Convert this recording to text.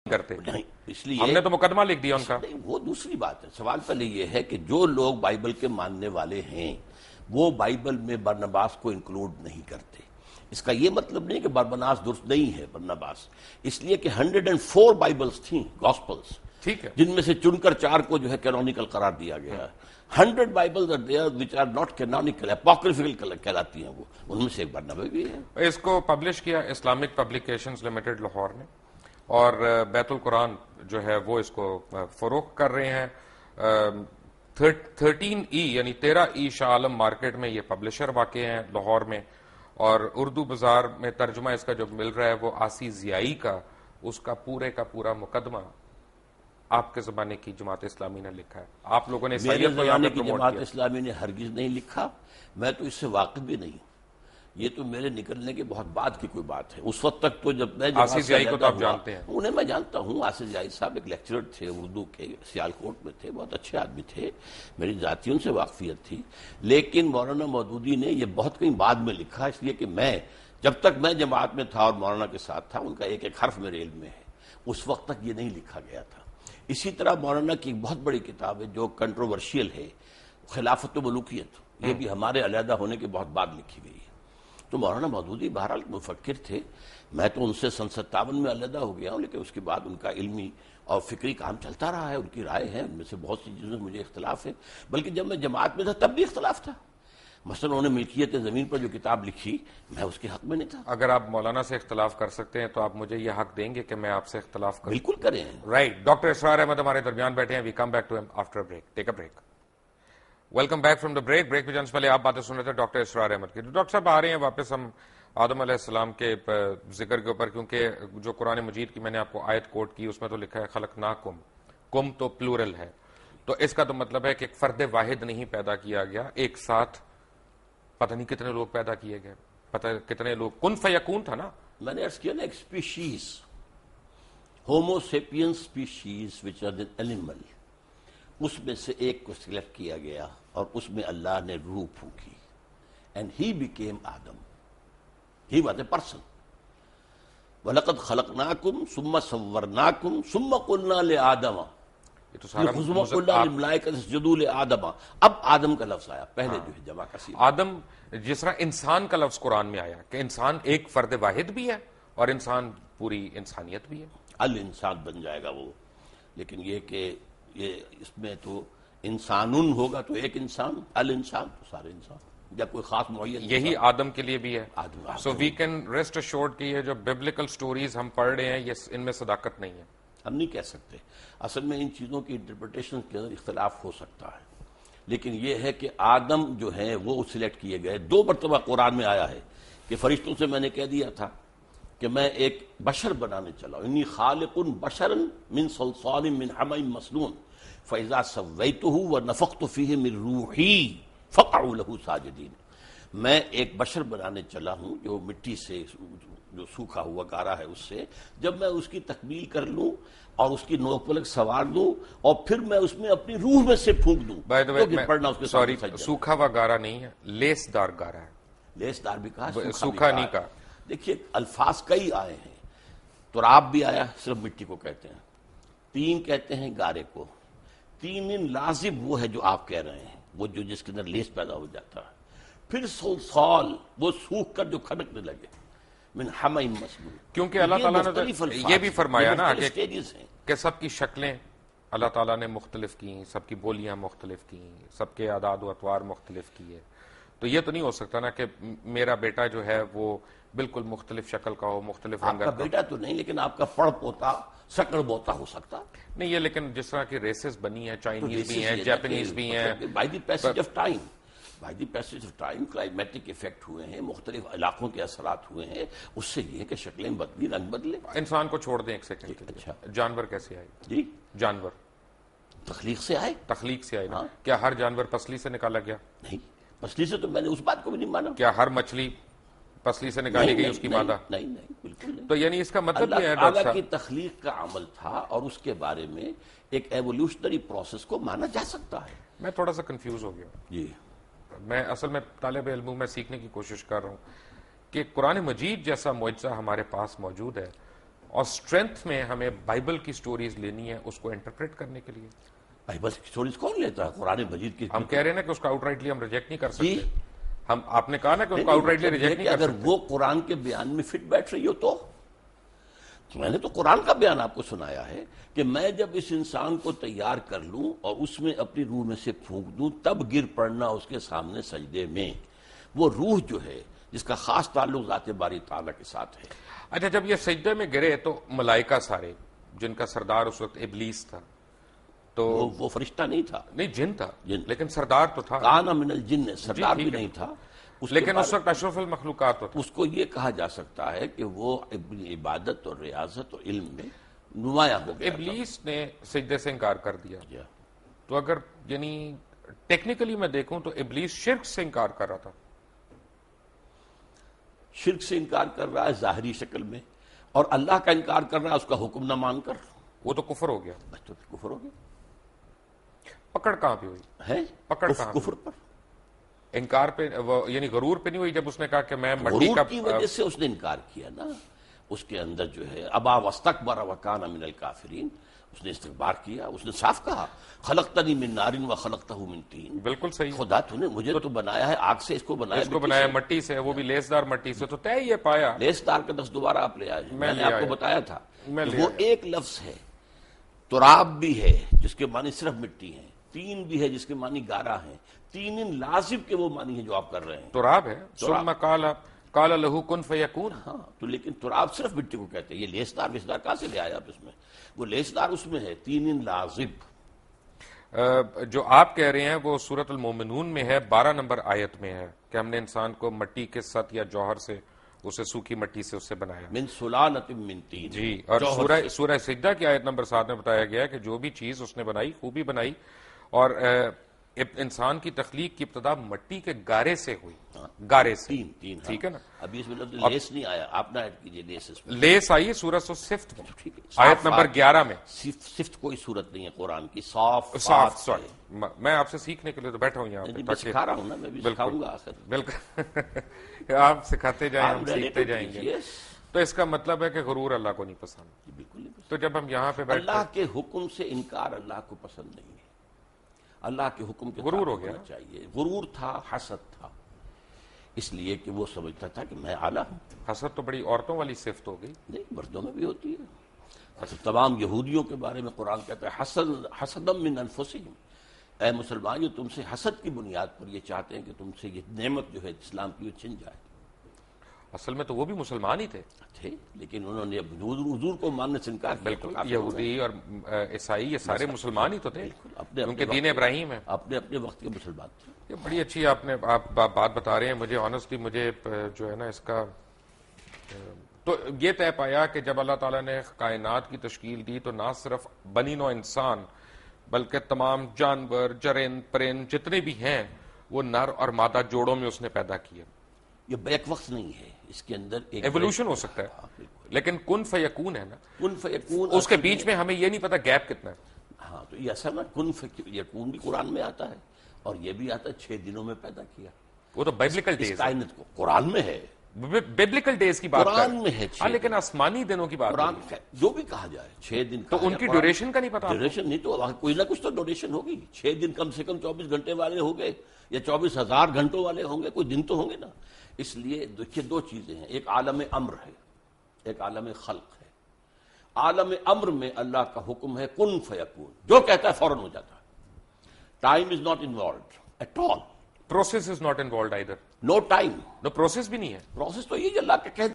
کرتے نہیں، اس لیے ہم نے تو مقدمہ لکھ دیا ان کا. نہیں، وہ دوسری بات ہے. سوال پہلے یہ ہے کہ جو لوگ بائبل کے ماننے والے ہیں وہ بائبل میں برنباس کو انکلوڈ نہیں کرتے. اس کا یہ مطلب نہیں کہ برنباس درست نہیں ہے برنباس، اس لیے کہ 104 بائبلز تھیں گاسپلز، ٹھیک ہے. جن میں سے چن کر 4 کو جو ہے کینونیکل قرار دیا گیا ہے. 100 bibles are there which are not canonical, apocryphal کہلاتی ہیں، وہ ان میں سے ایک برنبا بھی ہے. اس کو پبلش کیا اسلامک پبلیکیشنز لمیٹڈ لاہور نے، اور بیت القرآن جو ہے وہ اس کو فروخت کر رہے ہیں. 13E یعنی 13E شاہ عالم مارکیٹ میں یہ پبلشر واقع ہیں لاہور میں، اور اردو بازار میں ترجمہ اس کا جو مل رہا ہے وہ آسی ضیائی کا، اس کا پورے کا پورا مقدمہ آپ کے زمانے کی جماعت اسلامی نے لکھا ہے. آپ لوگوں نے میرے عیسائیت کو یہاں زمانے پہ کی پروموٹ جماعت کیا. اسلامی نے ہرگز نہیں لکھا، میں تو اس سے واقف بھی نہیں. یہ تو میرے نکلنے کے بہت بعد کی کوئی بات ہے. اس وقت تک تو جب میں آصف ضیائی کو تو آپ جانتے ہیں. انہیں میں جانتا ہوں. آصف ضیائی صاحب ایک لیکچرر تھے اردو کے، سیالکوٹ میں تھے، بہت اچھے آدمی تھے، میری ذاتی ان سے واقفیت تھی. لیکن مولانا مودودی نے یہ بہت کہیں بعد میں لکھا، اس لیے کہ میں جب تک میں جماعت میں تھا اور مولانا کے ساتھ تھا ان کا ایک ایک حرف میرے علم میں ہے. اس وقت تک یہ نہیں لکھا گیا تھا. اسی طرح مولانا کی ایک بہت بڑی کتاب ہے جو کنٹروورشیل ہے، خلافت و ملوکیت، یہ بھی ہمارے علیحدہ ہونے کے بہت بعد لکھی گئی ہے. تو مولانا مودودی بہرحال مفکر تھے. میں تو ان سے سن 57 میں علیحدہ ہو گیا ہوں، لیکن اس کے بعد ان کا علمی اور فکری کام چلتا رہا ہے. ان کی رائے ہے، ان میں سے بہت سی چیزوں میں مجھے اختلاف ہے، بلکہ جب میں جماعت میں تھا تب بھی اختلاف تھا. مثلا انہوں نے ملکیت زمین پر جو کتاب لکھی، میں اس کے حق میں نہیں تھا. اگر آپ مولانا سے اختلاف کر سکتے ہیں تو آپ مجھے یہ حق دیں گے کہ میں آپ سے اختلاف کروں. بالکل کریں. رائٹ. ڈاکٹر اسرار احمد ہمارے درمیان بیٹھے ہیں. وی کم بیک ٹو ہم after break. Take a break. Welcome back from the break. Break میں جانے سے پہلے آپ باتیں سن رہے تھے ڈاکٹر اسرار احمد کی. ڈاکٹر صاحب آ رہے ہیں واپس ہم آدم علیہ السلام کے ذکر کے اوپر، کیونکہ جو قرآن مجید کی میں نے آپ کو آیت کوٹ کی اس میں تو لکھا ہے خلقناکم، کم تو پلورل ہے، تو اس کا تو مطلب ہے کہ ایک فرد واحد نہیں پیدا کیا گیا، ایک ساتھ پتہ نہیں کتنے لوگ پیدا کیے گئے، پتہ کتنے لوگ. کن فیکون تھا نا. میں نے عرض کیا نا، ایک species, homo sapien species which are the animal, اس میں سے ایک کو سلیکٹ کیا گیا اور اس میں اللہ نے روح پھونکی. And he became Adam. He was a person. وَلَقَدْ خَلَقْنَاكُمْ ثُمَّ صَوَّرْنَاكُمْ ثُمَّ قُلْنَا لِآدَمَ یہ تو سارا قُلْنَا لِلْمَلَائِكَةِ اسْجُدُوا لِآدَمَ. اب آدم کا لفظ آیا، پہلے جو ہے جمع کا صیغہ. آدم جس طرح انسان کا لفظ قرآن میں آیا کہ انسان ایک فرد واحد بھی ہے اور انسان پوری انسانیت بھی ہے. الانسان بن جائے گا وہ، لیکن یہ کہ یہ اس میں تو انسانن ہوگا تو ایک انسان، الانسان تو سارے انسان، یا کوئی خاص معین. یہی آدم کے لیے بھی ہے. سو وی کین ریسٹ ایشورڈ کہ یہ جو بیبلیکل سٹوریز ہم پڑھ رہے ہیں یہ ان میں صداقت نہیں ہے. ہم نہیں کہہ سکتے. اصل میں ان چیزوں کی انٹرپریٹیشن کے اندر اختلاف ہو سکتا ہے، لیکن یہ ہے کہ آدم جو ہیں وہ سلیکٹ کیے گئے. 2 مرتبہ قرآن میں آیا ہے کہ فرشتوں سے میں نے کہہ دیا تھا کہ میں ایک بشر بنانے چلا ہوں، انی خالق بشرا من صلصال من حمأ مسنون فاذا سویتہ ونفخت فیہ من روحی فقعوا لہ ساجدین. میں ایک بشر بنانے چلا ہوں جو مٹی سے، جو سوکھا ہوا گارا ہے، اس سے جب میں اس کی تکمیل کر لوں اور اس کی نوک پلک سوار دوں اور پھر میں اس میں اپنی روح میں سے پھونک دوں تو پھر پڑھنا اس کے سوری سامنے. سوکھا ہوا گارا نہیں ہے، لیس دار گارا ہے. لیس دار بھی کہا، سوکھا نہیں کہا. دیکھیے الفاظ کئی آئے ہیں. تراب بھی آیا، صرف مٹی کو کہتے ہیں. تین کہتے ہیں گارے کو. تین لازم وہ ہے جو آپ کہہ رہے ہیں، وہ جو جس کے اندر لیس پیدا ہو جاتا ہے. پھر صلصال، وہ سوکھ کر جو کھنکنے لگے، من حمأ مسنون. کیونکہ اللہ تعالیٰ نے یہ بھی فرمایا نا کہ سب کی شکلیں اللہ تعالیٰ نے مختلف کی، سب کی بولیاں مختلف کی، سب کے اعداد و اطوار مختلف کیے. تو یہ تو نہیں ہو سکتا نا کہ میرا بیٹا جو ہے وہ بالکل مختلف شکل کا ہو، مختلف رنگ کا. آپ کا بیٹا تو نہیں، لیکن آپ کا پڑ پوتا، سکڑ بوتا ہو سکتا نہیں. یہ لیکن جس طرح کی ریسز بنی ہیں، چائنیز بھی ہیں، جاپنیز بھی ہیں، by the passage of time, by the passage of time climatic effect ہوئے ہیں، مختلف علاقوں کے اثرات ہوئے ہیں، اس سے یہ کہ شکلیں بدلی، رنگ بدلے. انسان کو چھوڑ دیں ایک سیکنڈ کے لیے. اچھا، جانور کیسے آئے؟ جی جانور تخلیق سے آئے. تخلیق سے آئے نا. کیا ہر جانور پسلی سے نکالا گیا؟ نہیں، پسلی سے تو میں نے اس بات کو بھی نہیں مانا. کیا ہر مچھلی پسلی سے نکالی گئی اس کی مادہ؟ نہیں نہیں، بالکل نہیں. تو یعنی اس کا مطلب یہ ہے اللہ ڈاکٹر تعالیٰ صاحب کی تخلیق کا عمل تھا اور اس کے بارے میں ایک ایولیوشنری پروسیس کو مانا جا سکتا ہے. میں تھوڑا سا کنفیوز ہو گیا. جی، میں اصل میں طالب علم ہوں، میں سیکھنے کی کوشش کر رہا ہوں کہ قرآن مجید جیسا معجزہ ہمارے پاس موجود ہے اور اسٹرینتھ میں ہمیں بائبل کی سٹوریز لینی ہے اس کو انٹرپریٹ کرنے کے لیے. بائبل کی سٹوریز کون لیتا ہے؟ قرآن مجید کی ہم کہہ رہے ہیں نا کہ اس کو آؤٹ رائٹلی ہم ریجیکٹ نہیں کر جی. سکتے. آپ نے کہا نا کہ اس کو آؤٹ رائٹلی ریجیکٹ نہیں کر اگر سکتے. وہ قرآن کے بیان میں فٹ بیٹھ رہی ہو تو میں نے تو قرآن کا بیان آپ کو سنایا ہے کہ میں جب اس انسان کو تیار کر لوں اور اس میں اپنی روح میں سے پھونک دوں تب گر پڑنا اس کے سامنے سجدے میں. وہ روح جو ہے جس کا خاص تعلق ذات باری تعالیٰ کے ساتھ ہے. اچھا جب یہ سجدے میں گرے تو ملائکہ سارے جن کا سردار اس وقت ابلیس تھا تو وہ فرشتہ نہیں تھا, نہیں جن تھا جن. لیکن سردار تو تھا. کان من الجن, سردار بھی ٹھیک ہے. نہیں تھا. لیکن اس وقت اشرف المخلوقات تو تھا. اس کو یہ کہا جا سکتا ہے کہ وہ عبادت اور ریاضت اور علم میں نمایاں ہو گیا. ابلیس نے سجدے سے انکار کر دیا. تھا. تو اگر یعنی ٹیکنیکلی میں دیکھوں تو ابلیس شرک سے انکار کر رہا تھا. شرک سے انکار کر رہا ہے ظاہری شکل میں, اور اللہ کا انکار کر رہا ہے اس کا حکم نہ مان کر. وہ تو کفر ہو گیا. بس تو کفر ہو گیا. پکڑ کہاں پہ ہوئی؟ ہے پکڑ کہاں پہ؟ کفر پر. انکار پہ یعنی غرور پہ نہیں ہوئی جب اس نے کہا کہ میں مٹی غرور کا کی وجہ سے اس نے انکار کیا نا. اس کے اندر جو ہے ابا واستکبر وکان من الکافرین, اس نے استکبار کیا. اس نے صاف کہا خلقتنی من نار وخلقتہ من طین. بالکل صحیح. خدا تو نے مجھے تو بنایا ہے آگ سے, اس کو بنایا اس کو بنایا مٹی سے, وہ بھی لیسدار مٹی سے. تو طے یہ پایا لیس دار کا دس دوبارہ آپ لے آئے. میں نے لے آپ کو آیا. بتایا تھا میں کہ لے وہ آیا. ایک لفظ ہے تراب بھی ہے جس کے معنی صرف مٹی ہیں, تین بھی ہے جس کے معنی گارا ہیں, تین لازم کے وہ معنی ہیں جو آپ کر رہے ہیں. تراب ہے. تراب. ثم قال له كن فيكون. ہاں تو لیکن تراب صرف مٹی کو کہتے ہیں. یہ لیسدار ویسدار کہاں سے لے آیا آپ اس میں؟ وہ لیسدار اس میں ہے تین لازم. جو آپ کہہ رہے ہیں وہ سورۃ المومنون میں ہے 12 نمبر آیت میں ہے کہ ہم نے انسان کو مٹی کے سط یا جوہر سے, اسے سوکھی مٹی سے اس سے بنایا. من سلالۃ من طین. جی. اور سورہ سجدہ کی آیت نمبر 7 میں بتایا گیا کہ جو بھی چیز اس نے بنائی خوبی بنائی, اور انسان کی تخلیق کی ابتدا مٹی کے گارے سے ہوئی. گارے سے. تین. ٹھیک ہے نا. ابھی اس میں لفظ لیس نہیں آیا, آپ نہ ایڈ کیجئے لیس اس میں. لیس آئی سورۃ الصفت میں ٹھیک ہے. آیت نمبر 11 میں. صفت کوئی صورت نہیں ہے قرآن کی. صاف صاف. سوری میں آپ سے سیکھنے کے لیے تو بیٹھا ہوں یہاں پہ. میں سکھا رہا ہوں نا, میں بھی سکھاؤں گا آخر. بالکل آپ سکھاتے جائیں ہم سیکھتے جائیں گے. تو اس کا مطلب ہے کہ غرور اللہ کو نہیں پسند. بالکل نہیں پسند. تو جب ہم یہاں پہ بیٹھتے اللہ کے حکم سے انکار اللہ کو پسند نہیں ہے. اللہ کے حکم کے غرور ہو گیا چاہیے. غرور تھا, حسد تھا, اس لیے کہ وہ سمجھتا تھا کہ میں اعلیٰ ہوں. حسد تو بڑی عورتوں والی صفت ہو گئی. نہیں, مردوں میں بھی ہوتی ہے. اصل تمام یہودیوں کے بارے میں قرآن کہتا ہے حسدم من انفسہم. اے مسلمان جو تم سے حسد کی بنیاد پر یہ چاہتے ہیں کہ تم سے یہ نعمت جو ہے اسلام کی وہ چھن جائے. اصل میں تو وہ بھی مسلمان ہی تھے, لیکن انہوں نے حضور کو ماننے سے انکار کیا. بالکل. یہودی اور عیسائی یہ سارے مسلمان ہی تو تھے, ان کے دین ابراہیم ہے. اپنے اپنے وقت کے مسلمان تھے. یہ بڑی اچھی آپ بات بتا رہے ہیں. مجھے آنیسٹلی مجھے جو ہے نا اس کا تو یہ طے پایا کہ جب اللہ تعالیٰ نے کائنات کی تشکیل دی تو نہ صرف بنی نوع انسان بلکہ تمام جانور, جرند, پرند جتنے بھی ہیں وہ نر اور مادہ جوڑوں میں اس نے پیدا کیا. یہ بیک وقت نہیں ہے, اس کے اندر ایک ایوولوشن ہو سکتا ہے, لیکن کن فیکون ہے نا. کن فیکون اس کے بیچ میں ہمیں یہ نہیں پتا گیپ کتنا ہے. ہاں تو یہ اصل نا کن فیکون بھی قرآن میں آتا ہے, اور یہ بھی آتا ہے 6 دنوں میں پیدا کیا. وہ تو بائبلیکل ڈیز کائنات کو قرآن میں ہے, بائبلیکل ڈیز کی بات قرآن میں ہے. ہاں لیکن آسمانی دنوں کی بات قرآن جو بھی کہا جائے 6 دن تو ان کی ڈیوریشن کا نہیں پتا. ڈیوریشن نہیں تو کوئی نہ کچھ تو ڈیوریشن ہوگی. 6 دن کم سے کم 24 گھنٹے والے ہوں گے یا 24,000 گھنٹوں والے ہوں گے, کوئی دن تو ہوں گے نا. اس لیے دیکھیے 2 چیزیں ہیں, ایک عالم امر ہے, ایک عالم خلق ہے. عالم امر میں اللہ کا حکم ہے کن فیکون, جو کہتا ہے فوراً ہو جاتا ہے. Time is not involved at all. Process is not involved either. No time, no process بھی نہیں ہے. پروسیس تو یہ اللہ کا کہہ